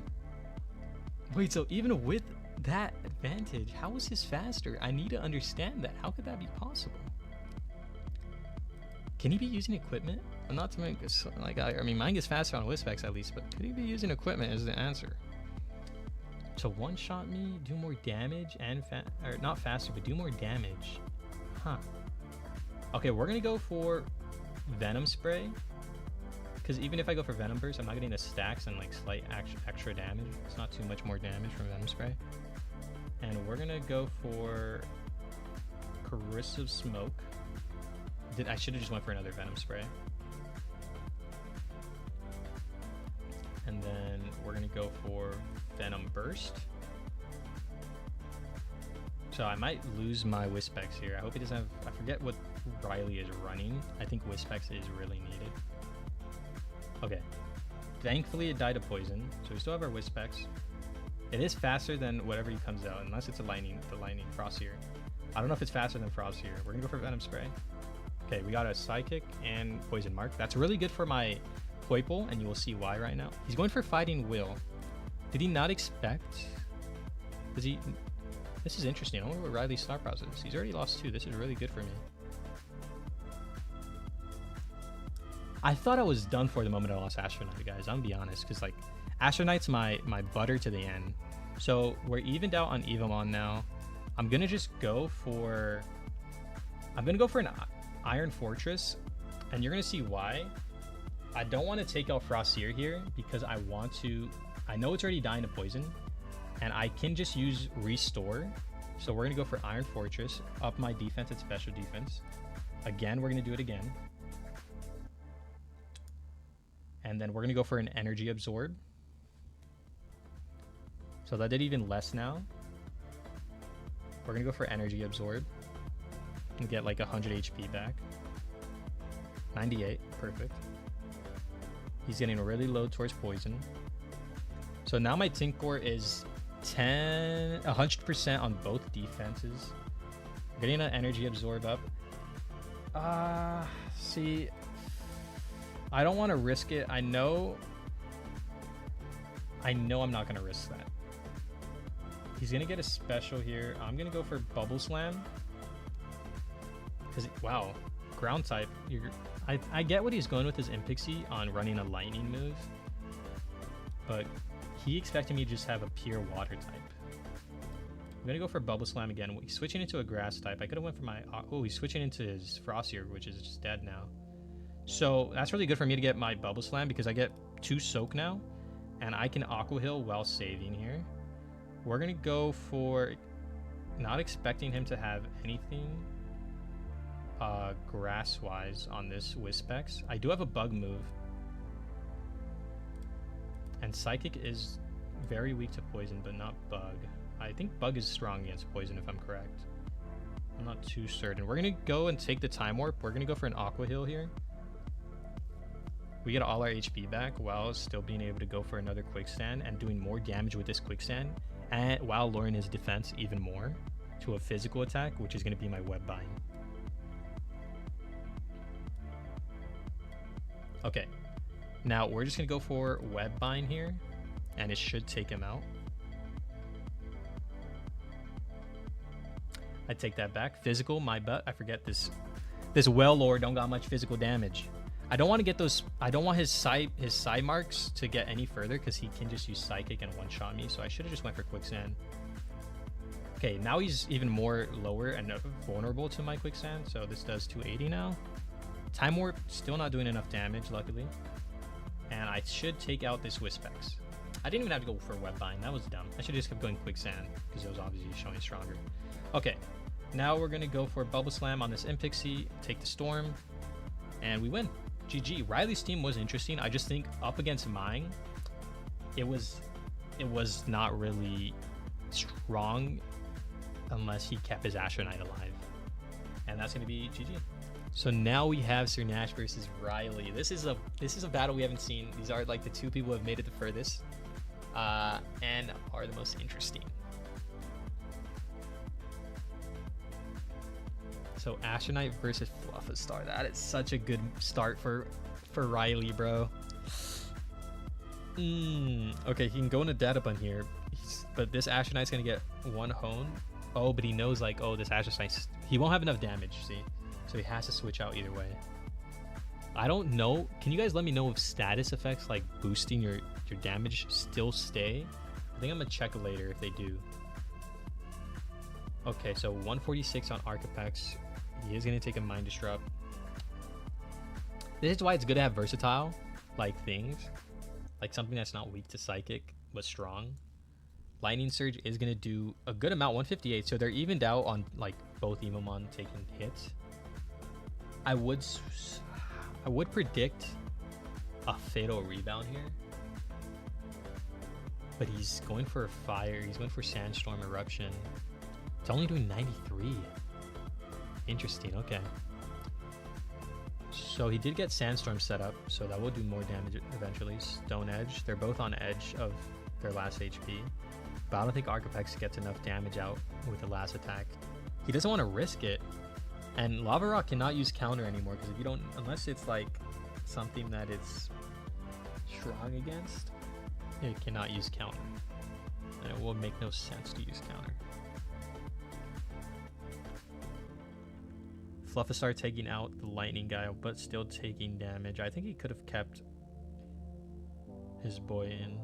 Speaker 1: Wait, so even with that advantage, how is his faster? I need to understand that. How could that be possible? Can he be using equipment? Not to make this like I mean, mine gets faster on Whispecs at least, but could he be using equipment is the answer. To one-shot me, do more damage, and or not faster, but do more damage. Huh. Okay, we're gonna go for Venom Spray. Because even if I go for Venom Burst, I'm not getting the stacks and like slight extra damage. It's not too much more damage from Venom Spray. And we're gonna go for Corrosive Smoke. I should have just went for another Venom Spray. And then we're gonna go for Venom Burst. So I might lose my Whispecs here. I hope he doesn't have... I forget what Riley is running. I think Whispecs is really needed. Okay. Thankfully it died of poison, so we still have our Whispecs. It is faster than whatever he comes out, unless it's the lightning Frostier. I don't know if it's faster than Frostier. We're gonna go for Venom Spray. Okay, we got a Psychic and Poison Mark. That's really good for my Poiple, and you will see why right now. He's going for Fighting Will. Did he not expect? Does he? This is interesting. I wonder what Riley's thought process is. He's already lost 2. This is really good for me. I thought I was done for the moment I lost Astronaut, guys. I'm gonna be honest, because like Astronaut's my butter to the end. So we're evened out on Evomon now. I'm gonna just go for... I'm gonna go for an Iron Fortress, and you're gonna see why. I don't want to take out Frostier here because I want to... I know it's already dying to poison, and I can just use Restore. So we're gonna go for Iron Fortress, up my defense and special defense. Again, we're gonna do it again. And then we're gonna go for an Energy Absorb. So that did even less now. We're gonna go for Energy Absorb and get like 100 HP back. 98, perfect. He's getting really low towards poison. So now my Tinkor is 100% on both defenses. Getting an Energy Absorb up. See, I don't want to risk it. I know I'm not going to risk that. He's going to get a special here. I'm going to go for Bubble Slam. Because, wow, ground type. I get what he's going with his Impixie on running a lightning move. But he expected me to just have a pure water type. I'm going to go for Bubble Slam again. He's switching into a grass type. I could have went for my... Oh, he's switching into his Frostier, which is just dead now. So that's really good for me to get my Bubble Slam because I get 2 Soak now. And I can Aqua Heal while saving here. We're going to go for... Not expecting him to have anything grass-wise on this Whispecs. I do have a Bug move. And Psychic is very weak to poison, but not Bug. I think Bug is strong against poison, if I'm correct. I'm not too certain. We're going to go and take the Time Warp. We're going to go for an Aqua Heal here. We get all our HP back while still being able to go for another Quicksand and doing more damage with this Quicksand, and while lowering his defense even more to a physical attack, which is going to be my Web Bind. Okay. Now, we're just going to go for Web Bind here, and it should take him out. I take that back. Physical, my butt. I forget this Well-Lord don't got much physical damage. I don't want to get those... I don't want his side marks to get any further because he can just use Psychic and one-shot me, so I should have just went for Quicksand. Okay, now he's even more lower and vulnerable to my Quicksand, so this does 280 now. Time Warp, still not doing enough damage, luckily. And I should take out this Whispecs. I didn't even have to go for Web Bind. That was dumb. I should have just kept going Quicksand because it was obviously showing stronger. Okay, now we're going to go for Bubble Slam on this Impixie, take the Storm, and we win. GG. Riley's team was interesting. I just think up against mine, it was not really strong unless he kept his Astronaut alive. And that's going to be GG. So now we have Sir Nash versus Riley. This is a battle we haven't seen. These are like the two people who have made it the furthest and are the most interesting. So Astronaut versus Fluffastar. That is such a good start for Riley, bro. Okay, he can go into data bun here, but this Astronaut's gonna get one hone. Oh, but he knows like, oh, this Astronaut, he won't have enough damage, see? So he has to switch out either way. I don't know. Can you guys let me know if status effects like boosting your damage still stay? I think I'm gonna check later if they do. Okay, so 146 on Archapex. He is gonna take a Mind Disrupt. This is why it's good to have versatile like things, like something that's not weak to Psychic but strong. Lightning Surge is gonna do a good amount, 158. So they're evened out on like both Evomon taking hits. I would predict a Fatal Rebound here, but he's going for a Fire. He's going for Sandstorm Eruption. It's only doing 93. Interesting. Okay. So he did get Sandstorm set up, so that will do more damage eventually. Stone Edge. They're both on edge of their last HP, but I don't think Archapex gets enough damage out with the last attack. He doesn't want to risk it. And Lava Rock cannot use counter anymore, because if you don't, unless it's like something that it's strong against, it cannot use counter. And it will make no sense to use counter. Fluffastar taking out the lightning guy, but still taking damage. I think he could have kept his boy in,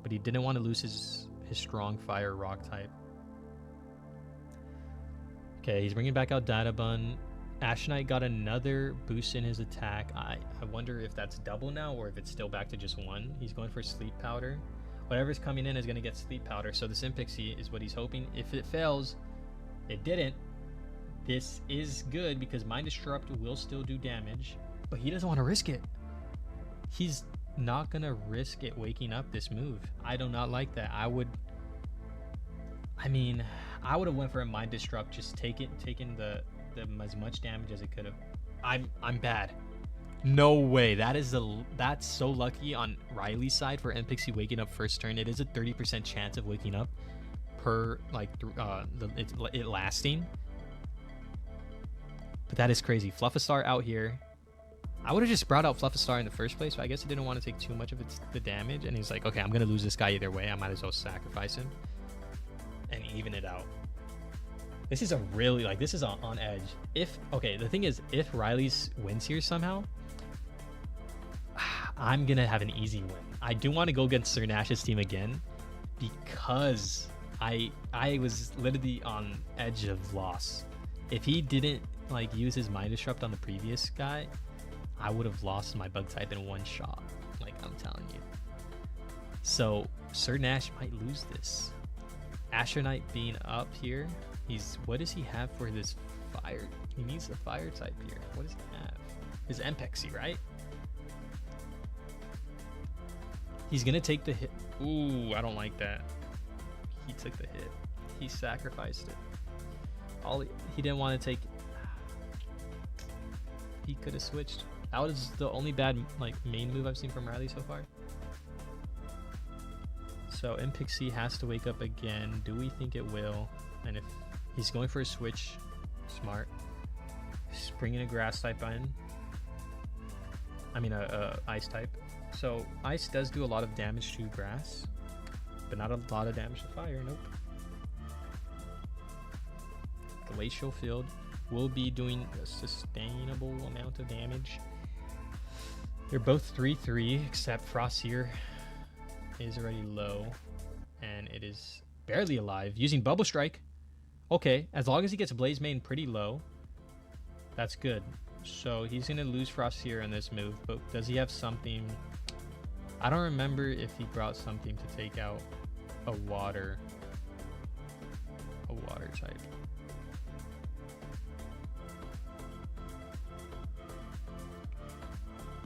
Speaker 1: but he didn't want to lose his strong fire rock type. Okay, he's bringing back out Data Bun. Ashnite got another boost in his attack. I wonder if that's double now or if it's still back to just one. He's going for Sleep Powder. Whatever's coming in is going to get Sleep Powder. So the Simpixie is what he's hoping. If it fails, it didn't. This is good because Mind Disrupt will still do damage, but he doesn't want to risk it. He's not going to risk it waking up this move. I do not like that. I would have went for a Mind Disrupt, just taking as much damage as it could have. I'm bad. No way. That's so lucky on Riley's side for Mpixie waking up first turn. It is a 30% chance of waking up per like it lasting. But that is crazy. Fluffastar out here. I would have just brought out Fluffastar in the first place, but I guess he didn't want to take too much of the damage, and he's like, okay, I'm gonna lose this guy either way. I might as well sacrifice him and even it out. This is a really, like, this is on edge. The thing is, if Riley's wins here somehow, I'm gonna have an easy win. I do want to go against Sir Nash's team again because I was literally on edge of loss. If he didn't like use his Mind Disrupt on the previous guy, I would have lost my bug type in one shot. Like, I'm telling you. So Sir Nash might lose this. Astronaut being up here, what does he have for this fire? He needs the fire type here. What does he have? His Mpexy, right? He's gonna take the hit. Ooh, I don't like that. He took the hit. He sacrificed it. He didn't want to take. He could have switched. That was the only bad main move I've seen from Riley so far. So Mpixie has to wake up again. Do we think it will? And if he's going for a switch, smart. He's bringing a grass type in. A ice type. So ice does do a lot of damage to grass, but not a lot of damage to fire. Nope. Glacial Field will be doing a sustainable amount of damage. They're both 3-3, except Frostseer is already low, and it is barely alive, using Bubble Strike. Okay, as long as he gets Blaze Main pretty low, that's good. So he's going to lose Frostseer on this move, but does he have something? I don't remember if he brought something to take out a water type.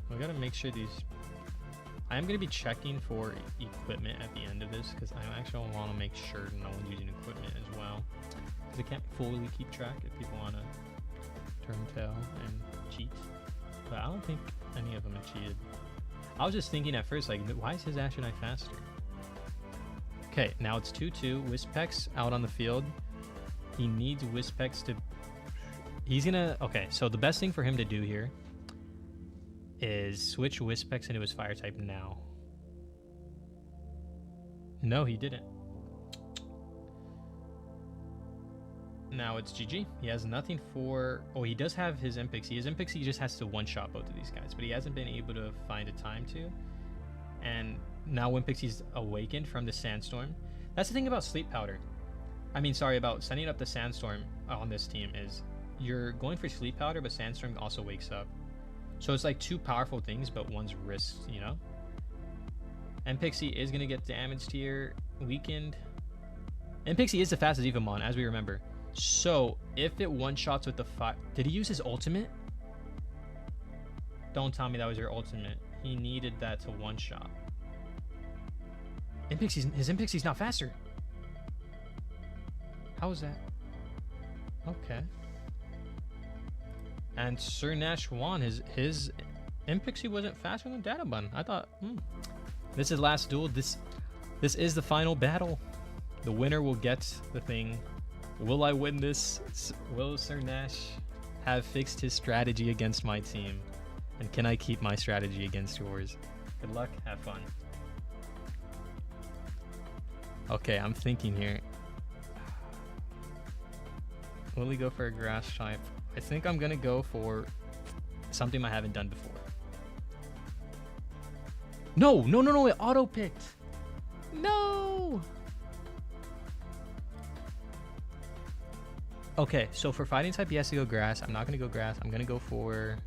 Speaker 1: We gotta make sure these. I am gonna be checking for equipment at the end of this because I actually want to make sure no one's using equipment as well. Because I can't fully keep track if people want to turn tail and cheat. But I don't think any of them have cheated. I was just thinking at first, like, why is his Ashenite faster? Okay, now it's 2-2. Wispex out on the field. He needs Wispex to... He's gonna... Okay, so the best thing for him to do here is switch Wispex into his fire type now. No, he didn't. Now it's GG. He has nothing for... Oh, he does have his Impixie. His Impixie just has to one-shot both of these guys, but he hasn't been able to find a time to. And now Impixie's awakened from the Sandstorm. That's the thing about Sleep Powder. I mean, sorry, about setting up the Sandstorm on this team is you're going for Sleep Powder, but Sandstorm also wakes up. So it's like two powerful things, but one's risked, you know? Impixie is going to get damaged here. Weakened. Impixie is the fastest Evomon, as we remember. So, if it one-shots with the fire... Did he use his ultimate? Don't tell me that was your ultimate. He needed that to one-shot. His Impixie's not faster. How is that? Okay. And Sir Nash won. His Impixie wasn't faster than Databun. I thought, this is last duel. This is the final battle. The winner will get the thing. Will I win this? Will Sir Nash have fixed his strategy against my team? And can I keep my strategy against yours? Good luck. Have fun. Okay, I'm thinking here. Will he go for a grass type? I think I'm going to go for something I haven't done before. No, it auto-picked. No! Okay, so for fighting type, he has to go grass. I'm not going to go grass. I'm going to go for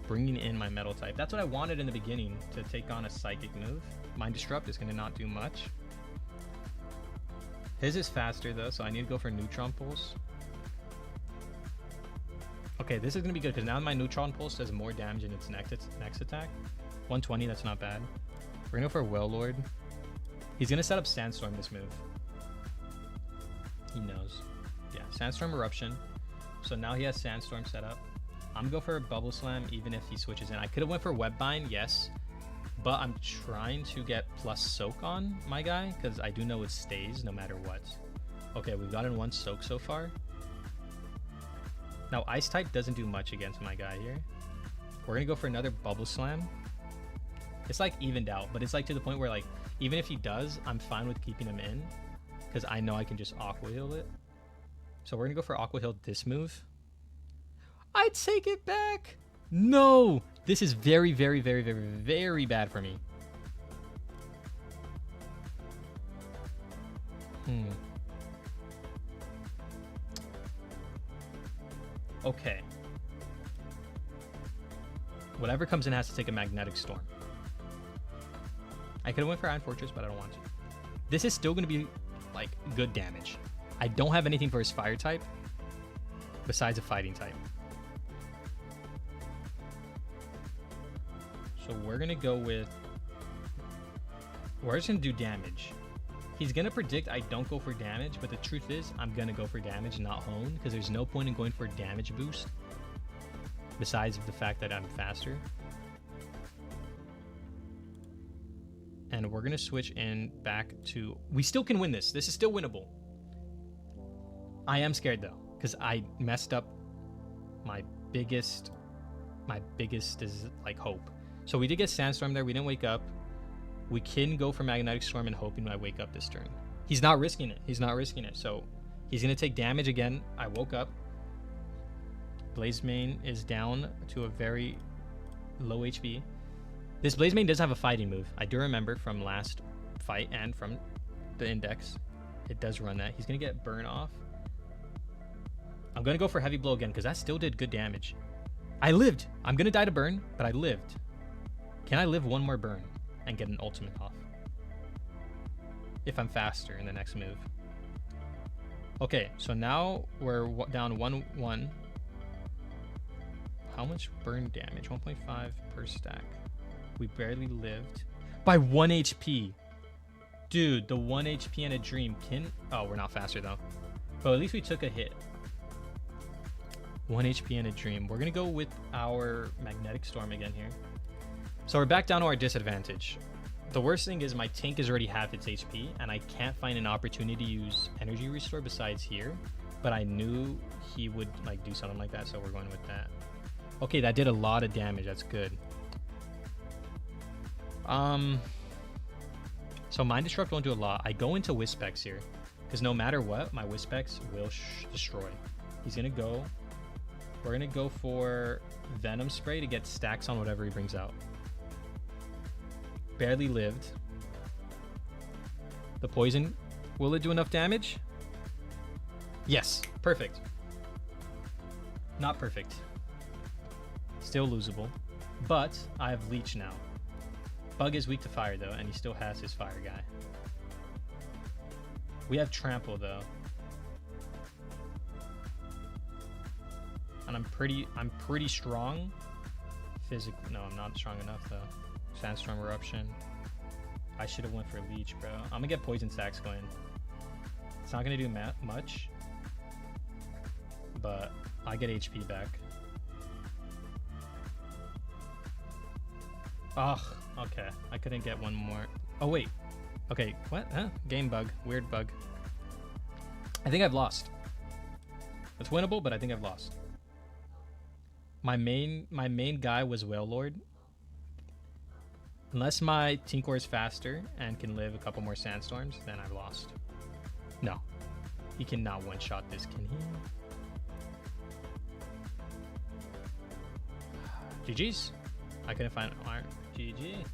Speaker 1: bringing in my metal type. That's what I wanted in the beginning, to take on a psychic move. Mind Disrupt is going to not do much. His is faster, though, so I need to go for Neutron Pulse. Okay, this is going to be good, because now my Neutron Pulse does more damage in its next attack. 120, that's not bad. We're going to go for Well-Lord. He's going to set up Sandstorm this move. He knows. Yeah, Sandstorm Eruption. So now he has Sandstorm set up. I'm going to go for a Bubble Slam, even if he switches in. I could have went for Webbind, yes. But I'm trying to get plus Soak on my guy, because I do know it stays no matter what. Okay, we've gotten one Soak so far. Now, Ice type doesn't do much against my guy here. We're going to go for another Bubble Slam. It's like evened out, but it's like to the point where, like, even if he does, I'm fine with keeping him in, because I know I can just Aqua Heal it. So we're going to go for Aqua Heal this move. I take it back. No, this is very, very, very, very, very bad for me. Okay. Whatever comes in has to take a Magnetic Storm. I could have went for Iron Fortress, but I don't want to. This is still going to be, like, good damage. I don't have anything for his fire type besides a fighting type. So we're going to go with... We're just going to do damage. He's going to predict I don't go for damage, but the truth is I'm going to go for damage, not hone, because there's no point in going for a damage boost besides the fact that I'm faster. And we're going to switch in back to... We still can win this. This is still winnable. I am scared, though, because I messed up my biggest is, like, hope. So we did get Sandstorm there. We didn't wake up. We can go for Magnetic Storm and hoping I wake up this turn. He's not risking it. He's not risking it. So he's going to take damage again. I woke up. Blaze Mane is down to a very low HP. This Blaze Mane does have a fighting move. I do remember from last fight and from the index. It does run that. He's going to get Burn off. I'm going to go for Heavy Blow again because that still did good damage. I lived. I'm going to die to Burn, but I lived. Can I live one more Burn and get an ultimate off? If I'm faster in the next move. Okay, so now we're down 1-1. How much burn damage? 1.5 per stack. We barely lived. By 1 HP. Dude, the 1 HP and a dream can... Oh, we're not faster though. But at least we took a hit. 1 HP and a dream. We're going to go with our magnetic storm again here. So we're back down to our disadvantage. The worst thing is my tank is already half its HP, and I can't find an opportunity to use energy restore besides here. But I knew he would like do something like that, so we're going with that. Okay, that did a lot of damage. That's good. So Mind Disrupt won't do a lot. I go into Wispex here, because no matter what, my Wispex will destroy. He's gonna go. We're gonna go for Venom Spray to get stacks on whatever he brings out. Barely lived. The poison, will it do enough damage? Yes, perfect. Not perfect. Still losable, but I have Leech now. Bug is weak to fire though, and he still has his fire guy. We have Trample though. And I'm pretty strong. No, I'm not strong enough though. Sandstorm Eruption. I should have went for Leech, bro. I'm gonna get Poison Stacks going. It's not gonna do much, but I get HP back. Ugh, okay. I couldn't get one more. Oh, wait. Okay, what? Huh? Game bug. Weird bug. I think I've lost. It's winnable, but I think I've lost. My main guy was Wailord. Unless my Tinkor is faster and can live a couple more Sandstorms, then I've lost. No. He cannot one-shot this, can he? GG's. I couldn't find art. GG.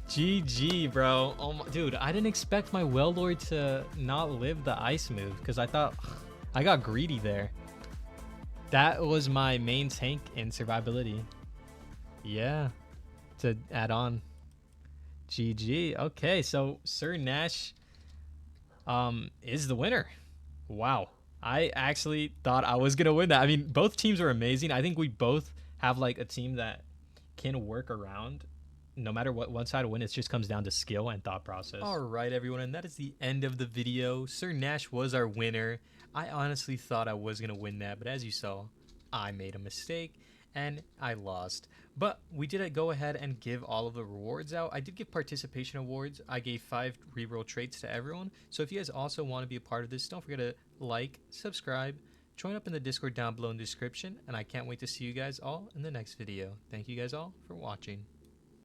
Speaker 1: GG, bro. Oh my, dude, I didn't expect my Wailord to not live the ice move because I thought I got greedy there. That was my main tank in survivability. Yeah, to add on. GG. Okay, so Sir Nash is the winner. Wow. I actually thought I was going to win that. I mean, both teams are amazing. I think we both have like a team that can work around no matter what one side win. It just comes down to skill and thought process. All right, everyone, and that is the end of the video. Sir Nash was our winner. I honestly thought I was gonna win that, but as you saw, I made a mistake and I lost. But we did go ahead and give all of the rewards out. I did give participation awards. I gave 5 reroll traits to everyone. So if you guys also want to be a part of this, don't forget to like, subscribe, join up in the Discord down below in the description, and I can't wait to see you guys all in the next video. Thank you guys all for watching.